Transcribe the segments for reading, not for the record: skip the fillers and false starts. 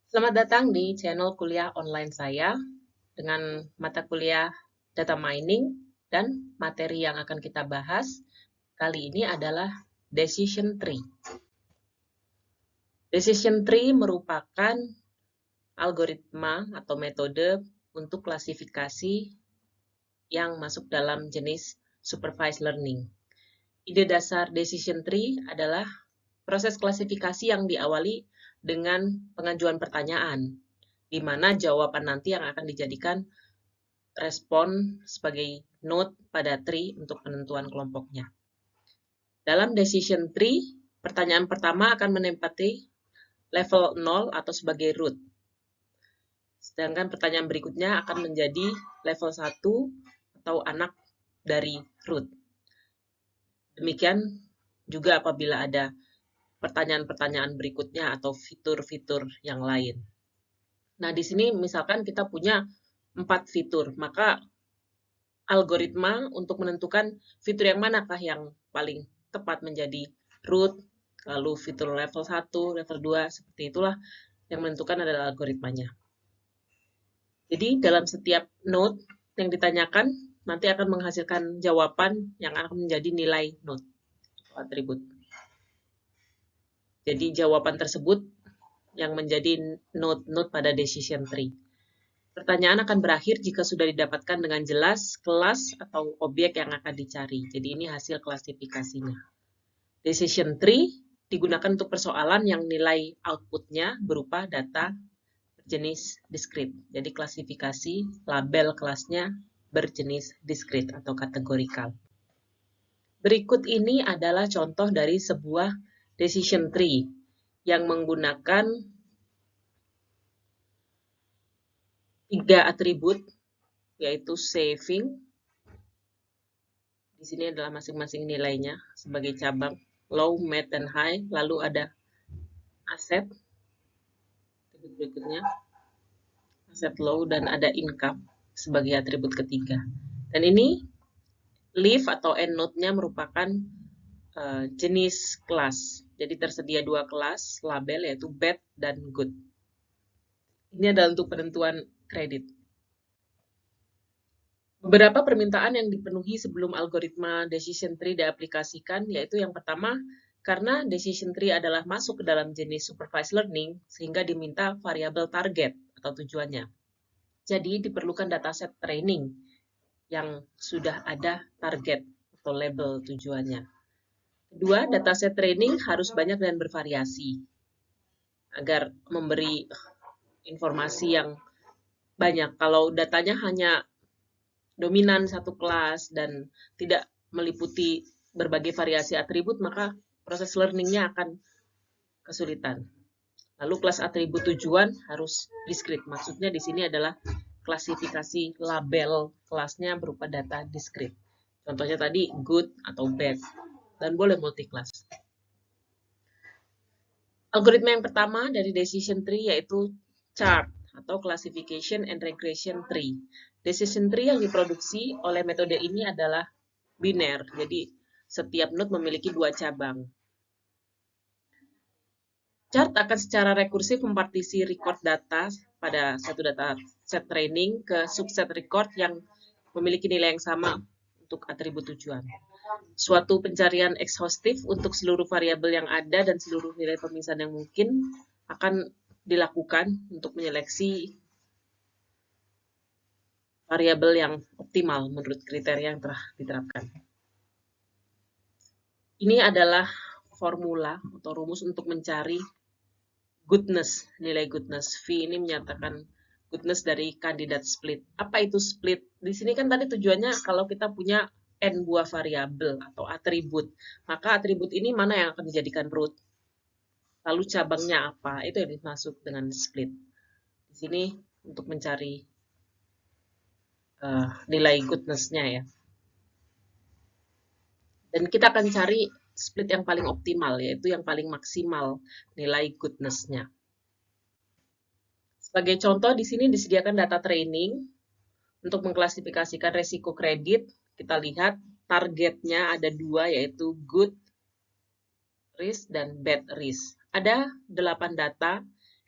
Selamat datang di channel kuliah online saya dengan mata kuliah Data Mining dan materi yang akan kita bahas kali ini adalah Decision Tree. Decision Tree merupakan algoritma atau metode untuk klasifikasi yang masuk dalam jenis supervised learning. Ide dasar Decision Tree adalah proses klasifikasi yang diawali dengan pengajuan pertanyaan, di mana jawaban nanti yang akan dijadikan respon sebagai node pada tree untuk penentuan kelompoknya. Dalam decision tree, pertanyaan pertama akan menempati level 0 atau sebagai root. Sedangkan pertanyaan berikutnya akan menjadi level 1 atau anak dari root. Demikian juga apabila ada pertanyaan-pertanyaan berikutnya atau fitur-fitur yang lain. Nah, di sini misalkan kita punya 4 fitur, maka algoritma untuk menentukan fitur yang manakah yang paling tepat menjadi root, lalu fitur level 1, level 2, seperti itulah yang menentukan adalah algoritmanya. Jadi dalam setiap node yang ditanyakan, nanti akan menghasilkan jawaban yang akan menjadi nilai node atau atribut. Jadi jawaban tersebut yang menjadi node-node pada decision tree. Pertanyaan akan berakhir jika sudah didapatkan dengan jelas kelas atau objek yang akan dicari. Jadi ini hasil klasifikasinya. Decision tree digunakan untuk persoalan yang nilai outputnya berupa data berjenis discrete. Jadi klasifikasi label kelasnya berjenis discrete atau kategorikal. Berikut ini adalah contoh dari sebuah decision tree yang menggunakan 3 atribut, yaitu saving. Di sini adalah masing-masing nilainya sebagai cabang, low, mid, dan high. Lalu ada aset, berikutnya aset low, dan ada income sebagai atribut ketiga. Dan ini leaf atau end node-nya merupakan jenis kelas. Jadi tersedia 2 kelas label, yaitu bad dan good. Ini adalah untuk penentuan kredit. Beberapa permintaan yang dipenuhi sebelum algoritma decision tree diaplikasikan, yaitu yang pertama, karena decision tree adalah masuk ke dalam jenis supervised learning, sehingga diminta variabel target atau tujuannya. Jadi diperlukan dataset training yang sudah ada target atau label tujuannya. Kedua, dataset training harus banyak dan bervariasi, agar memberi informasi yang banyak. Kalau datanya hanya dominan satu kelas dan tidak meliputi berbagai variasi atribut, maka proses learning-nya akan kesulitan. Lalu kelas atribut tujuan harus discrete. Maksudnya di sini adalah klasifikasi label kelasnya berupa data discrete. Contohnya tadi good atau bad, dan boleh multi-class. Algoritma yang pertama dari decision tree yaitu chart atau classification and regression tree. Decision tree yang diproduksi oleh metode ini adalah biner, jadi setiap node memiliki 2 cabang. Chart akan secara rekursif mempartisi record data pada satu data set training ke subset record yang memiliki nilai yang sama untuk atribut tujuan. Suatu pencarian exhaustif untuk seluruh variabel yang ada dan seluruh nilai pemisahan yang mungkin akan dilakukan untuk menyeleksi variabel yang optimal menurut kriteria yang telah diterapkan. Ini adalah formula atau rumus untuk mencari goodness, nilai goodness. V ini menyatakan goodness dari kandidat split. Apa itu split? Di sini kan tadi tujuannya kalau kita punya n buah variabel atau atribut, maka atribut ini mana yang akan dijadikan root? Lalu cabangnya apa? Itu yang dimaksud dengan split. Di sini untuk mencari nilai goodness-nya ya. Dan kita akan cari split yang paling optimal, yaitu yang paling maksimal nilai goodness-nya. Sebagai contoh, di sini disediakan data training untuk mengklasifikasikan resiko kredit. Kita lihat targetnya ada 2, yaitu good risk dan bad risk. Ada 8 data,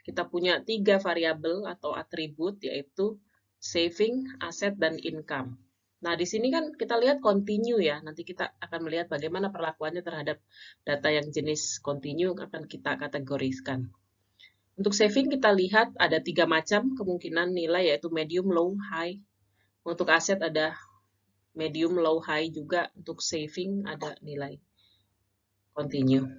kita punya 3 variabel atau atribut, yaitu saving, aset, dan income. Nah, di sini kan kita lihat continue ya. Nanti kita akan melihat bagaimana perlakuannya terhadap data yang jenis continue akan kita kategoriskan. Untuk saving kita lihat ada 3 macam kemungkinan nilai, yaitu medium, low, high. Untuk aset ada medium, low, high juga. Untuk saving ada nilai continue.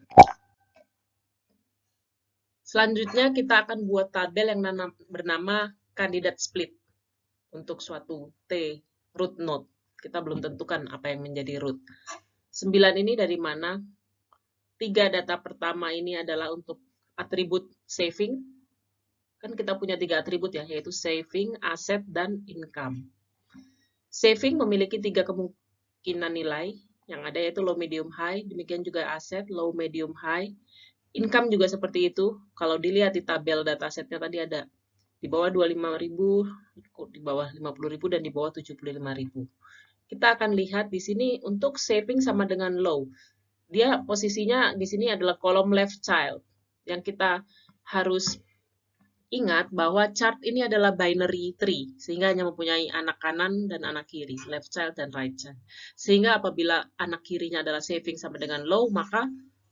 Selanjutnya kita akan buat tabel yang bernama kandidat split untuk suatu T root node. Kita belum tentukan apa yang menjadi root. 9 ini dari mana? 3 data pertama ini adalah untuk atribut saving. Kan kita punya 3 atribut ya, yaitu saving, aset, dan income. Saving memiliki 3 kemungkinan nilai yang ada, yaitu low, medium, high. Demikian juga aset, low, medium, high. Income juga seperti itu. Kalau dilihat di tabel datasetnya tadi ada di bawah 25.000, di bawah 50.000, dan di bawah 75.000. Kita akan lihat di sini untuk saving sama dengan low. Dia posisinya di sini adalah kolom left child. Yang kita harus ingat bahwa chart ini adalah binary tree, sehingga hanya mempunyai anak kanan dan anak kiri, left child dan right child. Sehingga apabila anak kirinya adalah saving sama dengan low, maka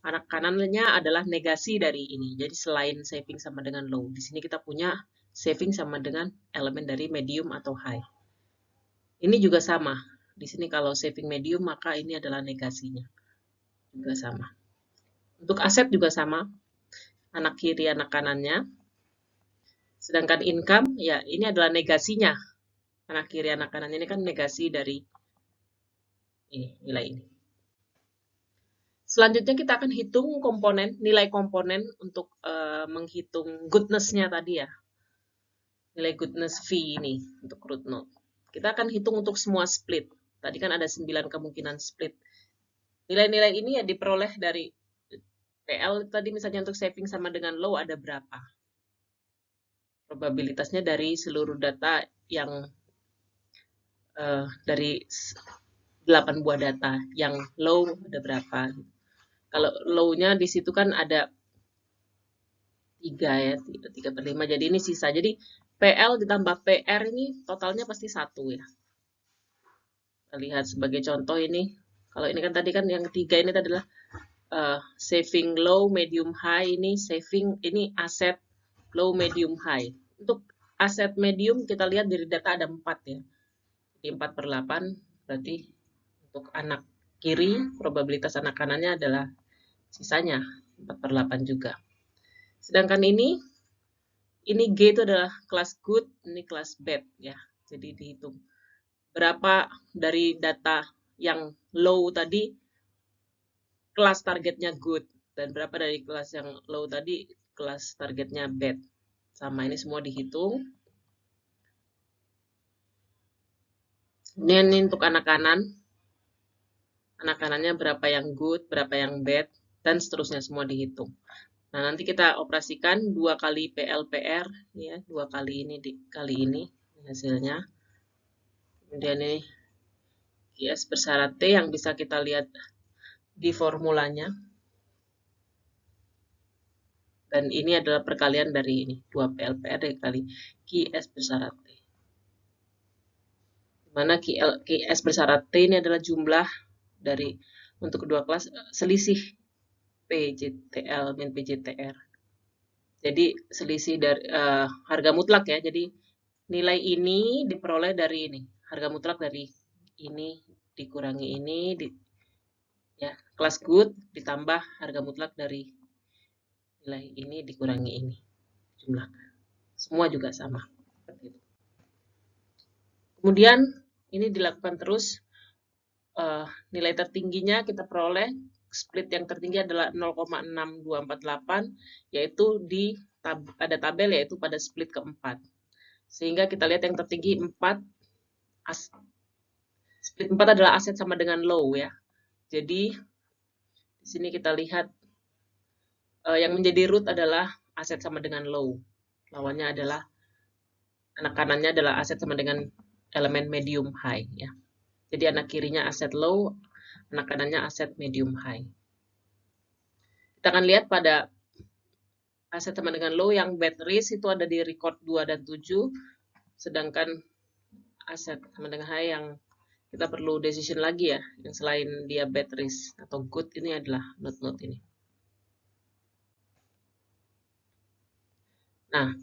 anak kanannya adalah negasi dari ini. Jadi selain saving sama dengan low, di sini kita punya saving sama dengan elemen dari medium atau high. Ini juga sama. Di sini kalau saving medium, maka ini adalah negasinya. Juga sama. Untuk aset juga sama. Anak kiri, anak kanannya. Sedangkan income, ya ini adalah negasinya. Anak kiri, anak kanannya ini kan negasi dari ini, nilai ini. Selanjutnya kita akan hitung komponen, nilai komponen untuk menghitung goodness-nya tadi ya. Nilai goodness V ini untuk root node. Kita akan hitung untuk semua split. Tadi kan ada 9 kemungkinan split. Nilai-nilai ini ya diperoleh dari PL tadi, misalnya untuk saving sama dengan low ada berapa. Probabilitasnya dari seluruh data yang dari 8 buah data. Yang low ada berapa. Kalau low-nya di situ kan ada 3 ya, 3/5. Jadi ini sisa. Jadi PL ditambah PR ini totalnya pasti 1 ya. Kita lihat sebagai contoh ini. Kalau ini kan tadi kan yang 3 ini adalah saving low, medium, high. Ini saving, ini aset low, medium, high. Untuk aset medium kita lihat dari data ada 4 ya. Jadi 4/8 berarti untuk anak kiri probabilitas anak kanannya adalah sisanya 4/8 juga. Sedangkan ini G itu adalah kelas good, ini kelas bad ya. Jadi dihitung berapa dari data yang low tadi kelas targetnya good, dan berapa dari kelas yang low tadi kelas targetnya bad. Sama, ini semua dihitung. Ini untuk anak kanan. Anak kanannya berapa yang good, berapa yang bad, dan seterusnya semua dihitung. Nah, nanti kita operasikan 2 kali PLPR, ya, 2 kali ini kali ini hasilnya. Kemudian ini QS bersyarat T yang bisa kita lihat di formulanya. Dan ini adalah perkalian dari ini, 2 PLPR dikali QS bersyarat T. Dimana QS bersyarat T ini adalah jumlah dari untuk kedua kelas selisih PJTL min PJTR. Jadi selisih dari harga mutlak ya. Jadi nilai ini diperoleh dari ini. Harga mutlak dari ini dikurangi ini, ya, kelas good ditambah harga mutlak dari nilai ini dikurangi ini. Jumlah. Semua juga sama. Seperti itu. Kemudian ini dilakukan terus. Nilai tertingginya kita peroleh, split yang tertinggi adalah 0,6248, yaitu ada tabel yaitu pada split keempat. Sehingga kita lihat yang tertinggi 4, split 4 adalah aset sama dengan low ya. Jadi di sini kita lihat yang menjadi root adalah aset sama dengan low. Lawannya adalah anak kanannya adalah aset sama dengan elemen medium high ya. Jadi anak kirinya aset low, anak kanannya aset medium high. Kita akan lihat pada aset sama dengan low, yang bad risk itu ada di record 2 dan 7, sedangkan aset sama dengan high yang kita perlu decision lagi ya, yang selain dia bad risk atau good, ini adalah node-node ini. Nah,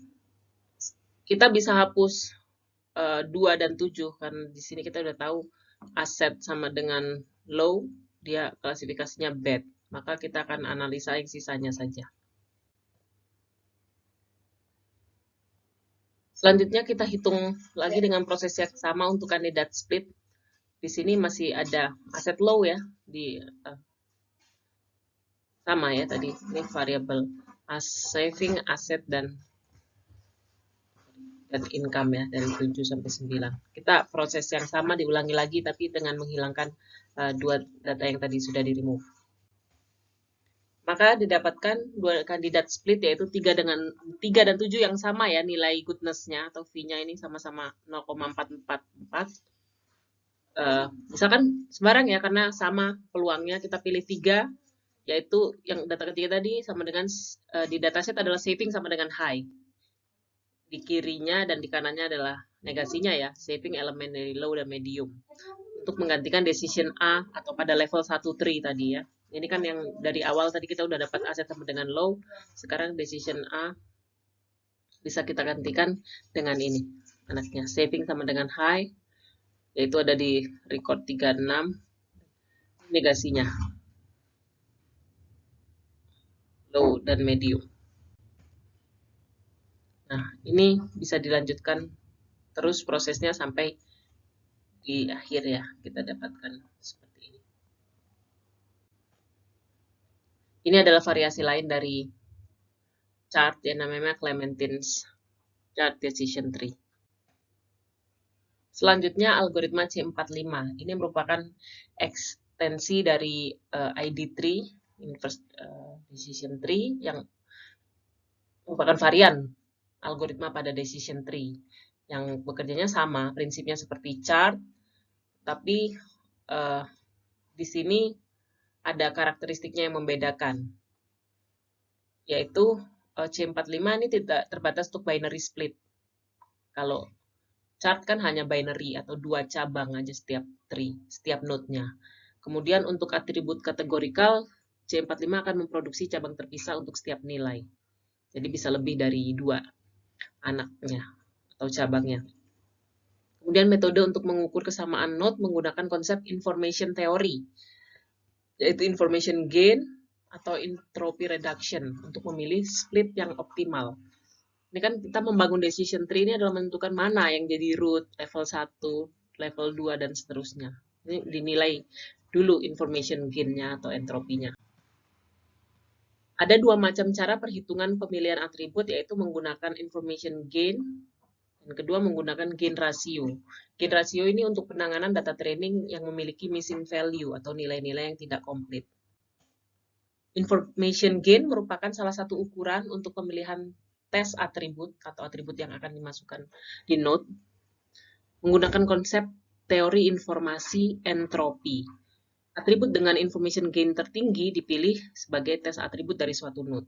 kita bisa hapus 2 dan 7 karena di sini kita udah tahu aset sama dengan low, dia klasifikasinya bad. Maka kita akan analisa yang sisanya saja. Selanjutnya kita hitung lagi dengan proses yang sama untuk kandidat split. Di sini masih ada aset low ya, di sama ya tadi, ini variable saving, aset, dan income ya, dari 7 sampai 9. Kita proses yang sama diulangi lagi, tapi dengan menghilangkan dua data yang tadi sudah di-remove. Maka didapatkan dua kandidat split, yaitu 3 dan 7 yang sama ya, nilai goodness-nya atau V-nya ini sama-sama 0,444. Misalkan sembarang ya, karena sama peluangnya, kita pilih 3, yaitu yang data ketiga tadi sama dengan di dataset adalah saving sama dengan high. Di kirinya dan di kanannya adalah negasinya ya, saving elemen dari low dan medium. Untuk menggantikan decision A atau pada level 1 tree tadi ya. Ini kan yang dari awal tadi kita udah dapat aset sama dengan low, sekarang decision A bisa kita gantikan dengan ini. Anaknya saving sama dengan high, yaitu ada di record 36, negasinya low dan medium. Nah, ini bisa dilanjutkan terus prosesnya sampai di akhir ya, kita dapatkan seperti ini. Ini adalah variasi lain dari chart yang namanya Clementine's Chart Decision Tree. Selanjutnya algoritma C45. Ini merupakan ekstensi dari ID tree, Inverse Decision Tree, yang merupakan varian algoritma pada decision tree yang bekerjanya sama, prinsipnya seperti chart, tapi di sini ada karakteristiknya yang membedakan, yaitu C45 ini tidak terbatas untuk binary split. Kalau chart kan hanya binary atau 2 cabang aja setiap tree, setiap node-nya. Kemudian untuk atribut kategorikal, C45 akan memproduksi cabang terpisah untuk setiap nilai. Jadi bisa lebih dari 2 anaknya atau cabangnya. Kemudian metode untuk mengukur kesamaan node menggunakan konsep information theory, yaitu information gain atau entropy reduction untuk memilih split yang optimal. Ini kan kita membangun decision tree ini adalah menentukan mana yang jadi root, level 1, level 2, dan seterusnya. Ini dinilai dulu information gain-nya atau entropinya. Ada 2 macam cara perhitungan pemilihan atribut, yaitu menggunakan information gain, dan kedua menggunakan gain ratio. Gain ratio ini untuk penanganan data training yang memiliki missing value atau nilai-nilai yang tidak komplit. Information gain merupakan salah satu ukuran untuk pemilihan tes atribut atau atribut yang akan dimasukkan di node menggunakan konsep teori informasi entropi. Atribut dengan information gain tertinggi dipilih sebagai tes atribut dari suatu node.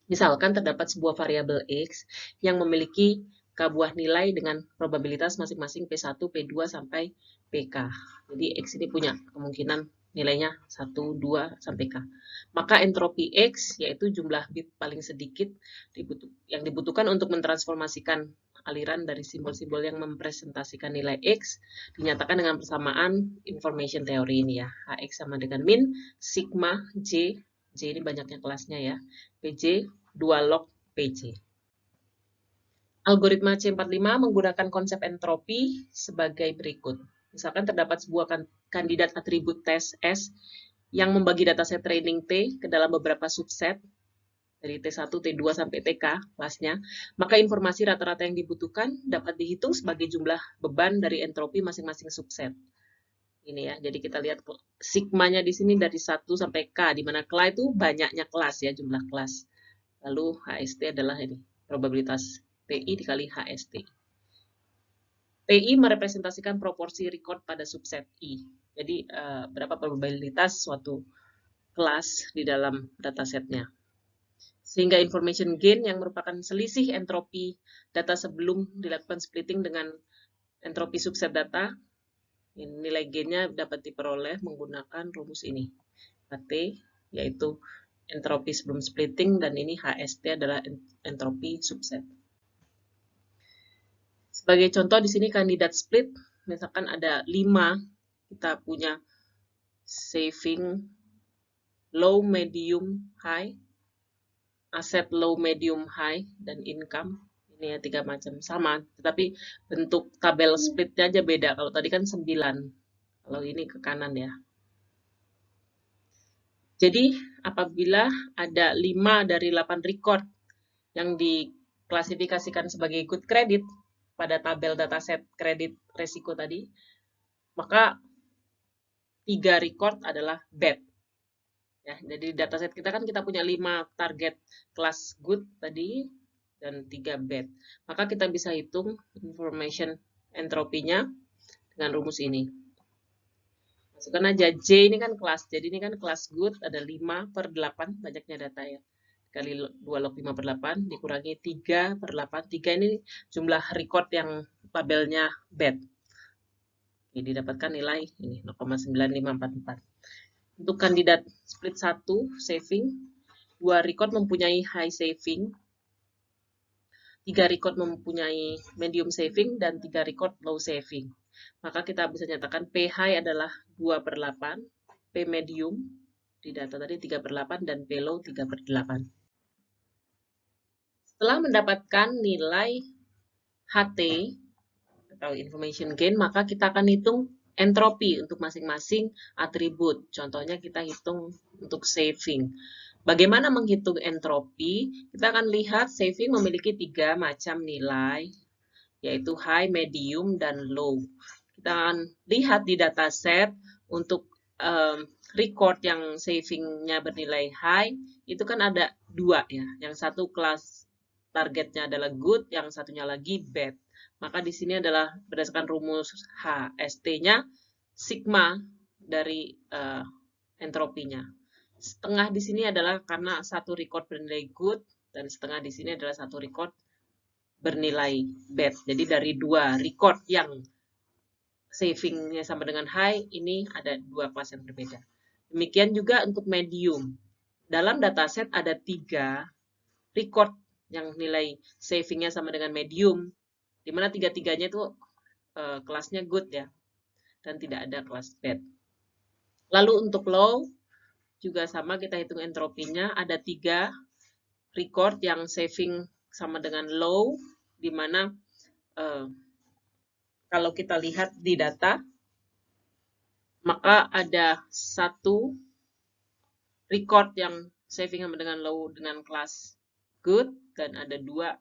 Misalkan terdapat sebuah variabel X yang memiliki k buah nilai dengan probabilitas masing-masing P1, P2, sampai PK. Jadi X ini punya kemungkinan nilainya 1, 2, sampai K. Maka entropi X, yaitu jumlah bit paling sedikit yang dibutuhkan untuk mentransformasikan aliran dari simbol-simbol yang mempresentasikan nilai X, dinyatakan dengan persamaan information theory ini ya. HX sama dengan min, sigma, J ini banyaknya kelasnya ya, PJ, 2 log PJ. Algoritma C45 menggunakan konsep entropi sebagai berikut. Misalkan terdapat sebuah kandidat atribut tes S yang membagi dataset training T ke dalam beberapa subset, dari T1, T2, sampai TK kelasnya, maka informasi rata-rata yang dibutuhkan dapat dihitung sebagai jumlah beban dari entropi masing-masing subset. Ini ya, jadi kita lihat sigmanya di sini dari 1 sampai K, di mana K itu banyaknya kelas ya, jumlah kelas. Lalu HST adalah ini, probabilitas TI dikali HST. TI merepresentasikan proporsi record pada subset I. Jadi berapa probabilitas suatu kelas di dalam datasetnya. Sehingga information gain yang merupakan selisih entropi data sebelum dilakukan splitting dengan entropi subset data, nilai gainnya dapat diperoleh menggunakan rumus ini. HT yaitu entropi sebelum splitting dan ini HST adalah entropi subset. Sebagai contoh di sini kandidat split, misalkan ada 5, kita punya saving low, medium, high, aset low, medium, high, dan income. Ini ya 3 macam sama, tetapi bentuk tabel splitnya aja beda. Kalau tadi kan 9, kalau ini ke kanan ya. Jadi apabila ada 5 dari 8 record yang diklasifikasikan sebagai good credit pada tabel dataset kredit resiko tadi, maka 3 record adalah bad. Ya, jadi dataset kita kan kita punya 5 target kelas good tadi dan 3 bad. Maka kita bisa hitung information entropinya dengan rumus ini. Masukkan aja J ini kan kelas. Jadi ini kan kelas good ada 5/8 banyaknya data ya. Kali 2 log 5/8 dikurangi 3/8. 3 ini jumlah record yang labelnya bad. Jadi didapatkan nilai ini 0,9544. Untuk kandidat split 1 saving, 2 record mempunyai high saving, 3 record mempunyai medium saving, dan 3 record low saving. Maka kita bisa nyatakan P high adalah 2/8, P medium di data tadi 3/8, dan P low 3/8. Setelah mendapatkan nilai HT atau information gain, maka kita akan hitung entropi untuk masing-masing atribut. Contohnya kita hitung untuk saving. Bagaimana menghitung entropi? Kita akan lihat saving memiliki 3 macam nilai, yaitu high, medium, dan low. Kita akan lihat di dataset untuk record yang savingnya bernilai high, itu kan ada 2 ya. Yang satu kelas targetnya adalah good, yang satunya lagi bad. Maka di sini adalah berdasarkan rumus HST-nya, sigma dari entropinya. Setengah di sini adalah karena satu record bernilai good, dan setengah di sini adalah satu record bernilai bad. Jadi dari 2 record yang savingnya sama dengan high, ini ada 2 kelas yang berbeda. Demikian juga untuk medium. Dalam dataset ada 3 record yang nilai savingnya sama dengan medium, di mana 3-3-nya itu kelasnya good ya, dan tidak ada kelas bad. Lalu untuk low, juga sama kita hitung entropinya, ada 3 record yang saving sama dengan low, di mana kalau kita lihat di data, maka ada 1 record yang saving sama dengan low dengan kelas good, dan ada 2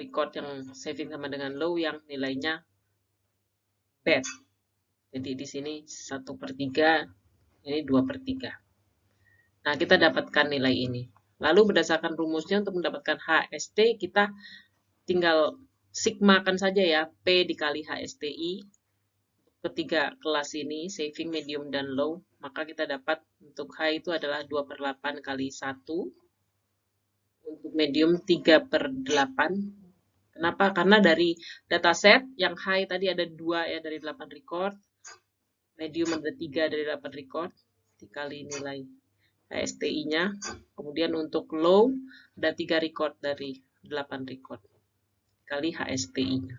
record yang saving sama dengan low yang nilainya bad. Jadi di sini 1/3, ini 2/3. Nah, kita dapatkan nilai ini. Lalu berdasarkan rumusnya untuk mendapatkan HST, kita tinggal sigmakan saja ya, P dikali HSTI. Ketiga kelas ini, saving, medium, dan low, maka kita dapat untuk high itu adalah 2/8 kali 1. Untuk medium 3/8. Kenapa? Karena dari dataset yang high tadi ada 2 ya dari 8 record, medium ada 3 dari 8 record, dikali nilai HSTI-nya. Kemudian untuk low ada 3 record dari 8 record, kali HSTI-nya.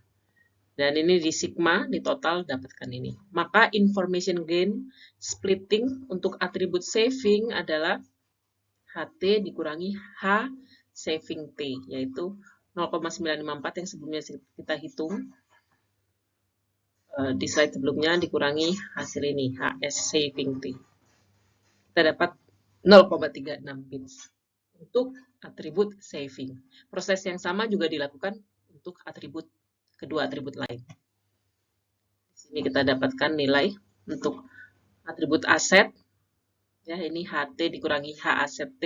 Dan ini di sigma, di total dapatkan ini. Maka information gain splitting untuk atribut saving adalah HT dikurangi H saving T, yaitu 0,954 yang sebelumnya kita hitung di slide sebelumnya dikurangi hasil ini, HS saving T. Kita dapat 0,36 bits untuk atribut saving. Proses yang sama juga dilakukan untuk kedua atribut lain. Di sini kita dapatkan nilai untuk atribut aset, ya ini HT dikurangi H aset T,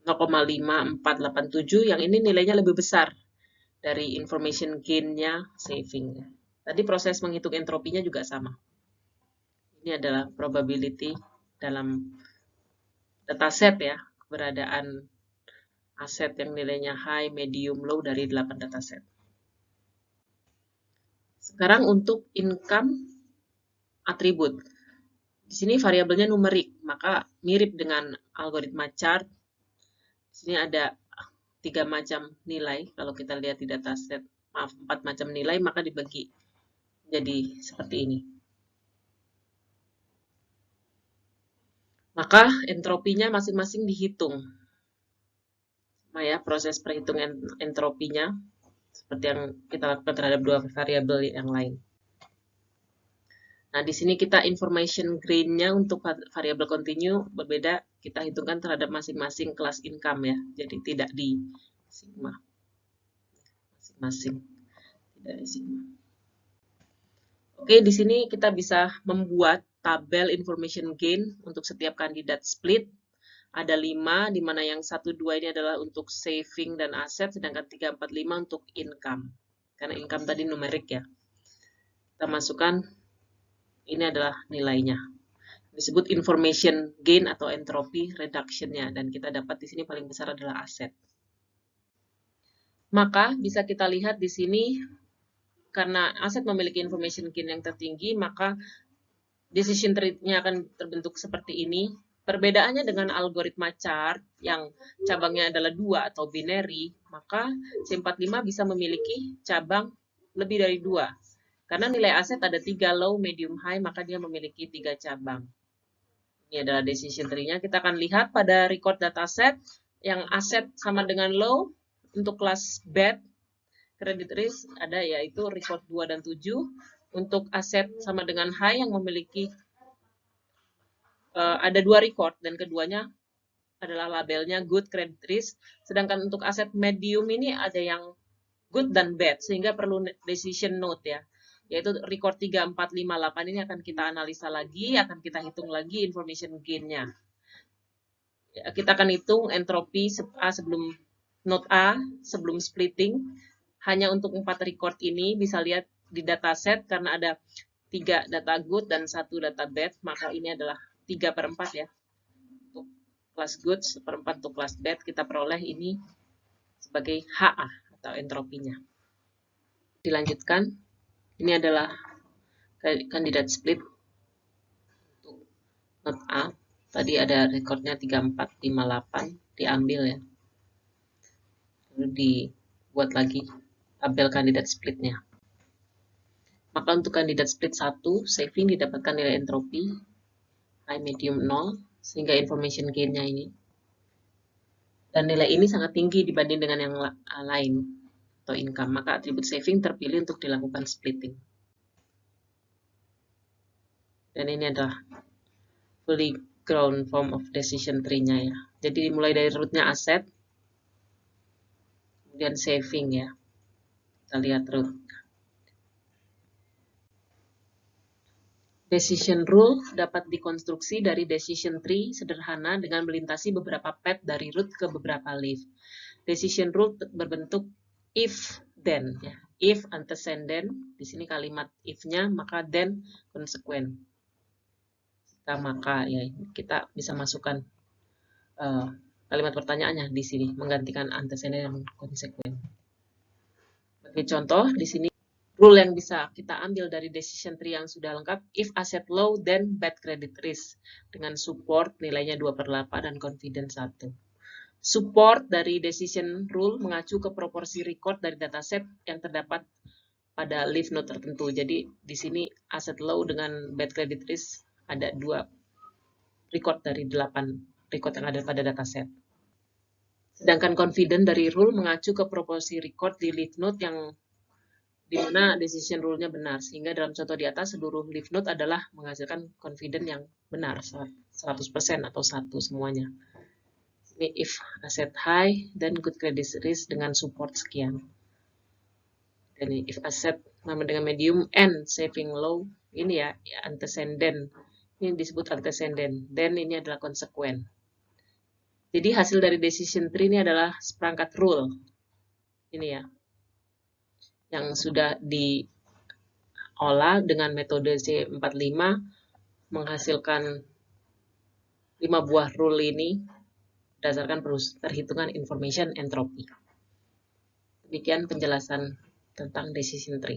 0,5487, yang ini nilainya lebih besar dari information gain-nya saving. Tadi proses menghitung entropinya juga sama. Ini adalah probability dalam dataset ya, keberadaan aset yang nilainya high, medium, low dari 8 dataset. Sekarang untuk income atribut. Di sini variabelnya numerik, maka mirip dengan algoritma chart. Di sini ada 3 macam nilai. Kalau kita lihat di dataset, 4 macam nilai, maka dibagi jadi seperti ini. Maka entropinya masing-masing dihitung. Nah ya, proses perhitungan entropinya seperti yang kita lakukan terhadap 2 variabel yang lain. Nah, di sini kita information gain-nya untuk variabel continue berbeda, kita hitungkan terhadap masing-masing kelas income ya. Jadi tidak di sigma. Masing-masing. Tidak di sigma. Oke, di sini kita bisa membuat tabel information gain untuk setiap kandidat split. Ada 5, di mana yang 1, 2 ini adalah untuk saving dan aset, sedangkan 3, 4, 5 untuk income. Karena income tadi numerik ya. Kita masukkan, ini adalah nilainya. Disebut information gain atau entropy reduction-nya, dan kita dapat di sini paling besar adalah aset. Maka bisa kita lihat di sini, karena aset memiliki information gain yang tertinggi, maka decision tree-nya akan terbentuk seperti ini. Perbedaannya dengan algoritma chart yang cabangnya adalah 2 atau binary, maka C45 bisa memiliki cabang lebih dari 2. Karena nilai aset ada 3, low, medium, high, maka dia memiliki 3 cabang. Ini adalah decision tree-nya. Kita akan lihat pada record dataset yang aset sama dengan low untuk kelas bad, credit risk ada yaitu record 2 dan 7. Untuk aset sama dengan high yang memiliki ada 2 record dan keduanya adalah labelnya good credit risk. Sedangkan untuk aset medium ini ada yang good dan bad sehingga perlu decision note ya. Yaitu record 3, 4, 5, 8 ini akan kita analisa lagi, akan kita hitung lagi information gain-nya. Kita akan hitung entropi A sebelum note A sebelum splitting. Hanya untuk 4 record ini bisa lihat di dataset karena ada 3 data good dan 1 data bad, maka ini adalah 3/4 ya. Untuk kelas good, 1/4 untuk kelas bad, kita peroleh ini sebagai HA atau entropinya. Dilanjutkan, ini adalah kandidat split untuk note A. Tadi ada rekornya 3, 4, 5, 8, diambil ya. Lalu dibuat lagi tabel kandidat splitnya. Maka untuk kandidat split 1, saving didapatkan nilai entropi, high, medium, 0, sehingga information gain-nya ini. Dan nilai ini sangat tinggi dibanding dengan yang lain, atau income. Maka atribut saving terpilih untuk dilakukan splitting. Dan ini adalah fully grown form of decision tree-nya ya. Jadi mulai dari root-nya aset, kemudian saving ya. Kita lihat root. Decision rule dapat dikonstruksi dari decision tree sederhana dengan melintasi beberapa path dari root ke beberapa leaf. Decision rule berbentuk if then ya. If antecedent, di sini kalimat if-nya, maka then consequent. Jika maka ya, kita bisa masukkan kalimat pertanyaannya di sini menggantikan antecedent dan consequent. Sebagai contoh di sini rule yang bisa kita ambil dari decision tree yang sudah lengkap, if asset low, then bad credit risk. Dengan support nilainya 2/8 dan confidence 1. Support dari decision rule mengacu ke proporsi record dari dataset yang terdapat pada leaf node tertentu. Jadi di sini asset low dengan bad credit risk ada 2 record dari 8 record yang ada pada dataset. Sedangkan confident dari rule mengacu ke proporsi record di leaf node yang di mana decision rule-nya benar. Sehingga dalam contoh di atas, seluruh leaf node adalah menghasilkan confident yang benar, 100% atau 1 semuanya. Ini if asset high, then good credit risk dengan support sekian. Dan if asset sama dengan medium and saving low, ini ya antecedent. Ini disebut antecedent. Then ini adalah consequent. Jadi hasil dari decision tree ini adalah seperangkat rule. Ini ya. Yang sudah diolah dengan metode C45 menghasilkan 5 buah rule ini berdasarkan perhitungan information entropy. Demikian penjelasan tentang decision tree.